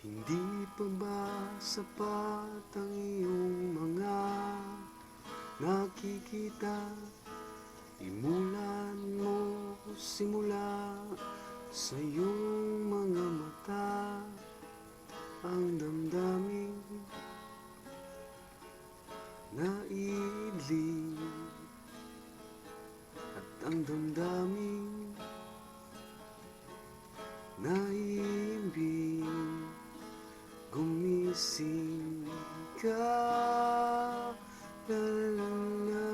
Hindi pa ba sapat ang iyong mga nakikita? Imulan mo simula sa iyong mga mata ang damdamin na iidling at ang damdamin na iimbing. Gumising ka, lalala,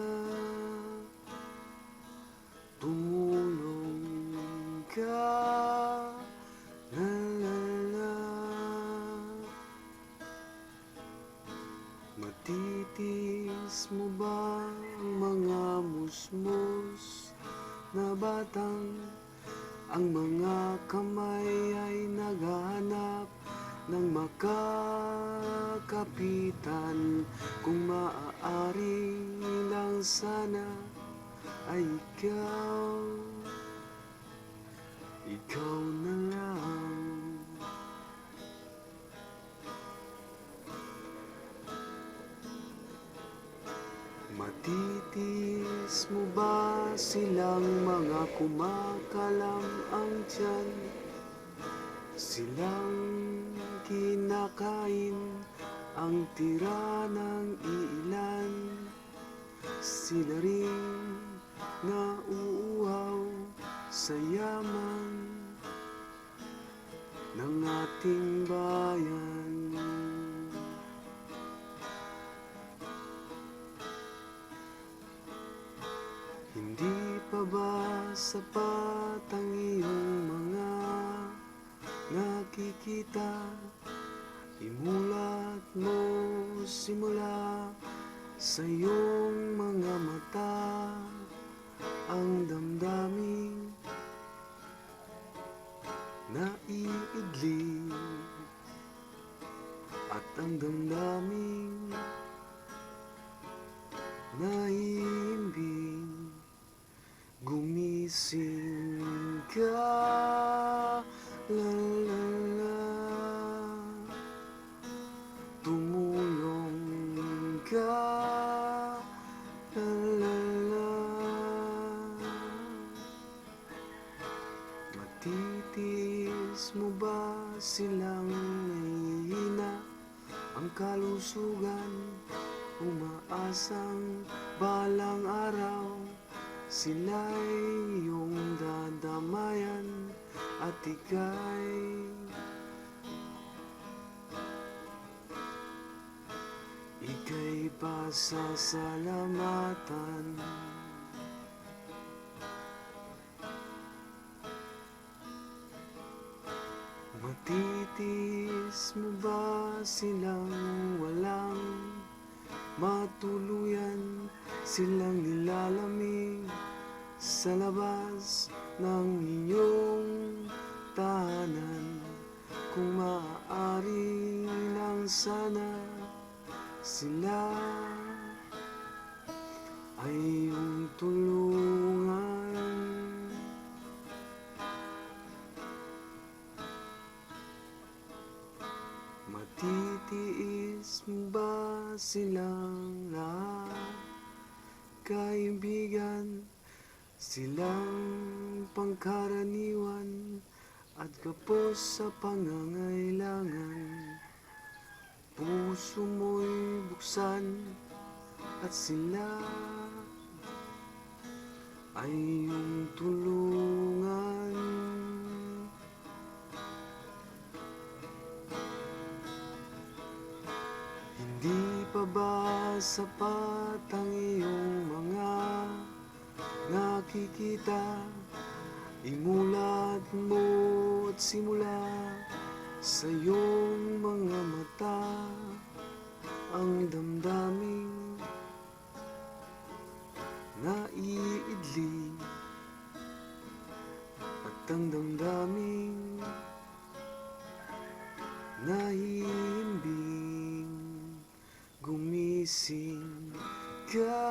tumulong ka, lalala. Matitis mo ba ang mga musmos na batang ang mga kamay ay naghahanap ng makakapitan? Kung maaari lang sana ay ikaw na lang. Matitis mo ba silang mga kumakalam ang tiyan? Silang kinakain ang tira ng iilan. Sila rin nauuhaw sa yaman ng ating bayan. Hindi pa ba sapat ang iyong mga nakikita? Imulat mo simula sa iyong mga mata ang damdamin na iidling at ang damdamin na iimbing. Gumising ka, lalala, tumulong ka, lalala. Matitis mo ba silang nahihina ang kalusugan? Umaasang balang araw sila'y iyong dadamayan at ika'y pasasalamatan. Matitis mo ba silang walang matuluyan? Silang nilalamig sa labas ng inyong tahanan. Kung maaari lang sana sila ay iyong tulungan. Matitiis mo ba silang lahat? Kaibigan, silang pangkaraniwan at kapos sa pangangailangan. Puso mo'y buksan at sila ay iyong tulungan. Hindi pa ba sapat ang iyong mga nakikita? Imulat mo at simula sa iyong mga mata ang damdamin na iidling at ang damdamin na hihimbing. Gumising ka,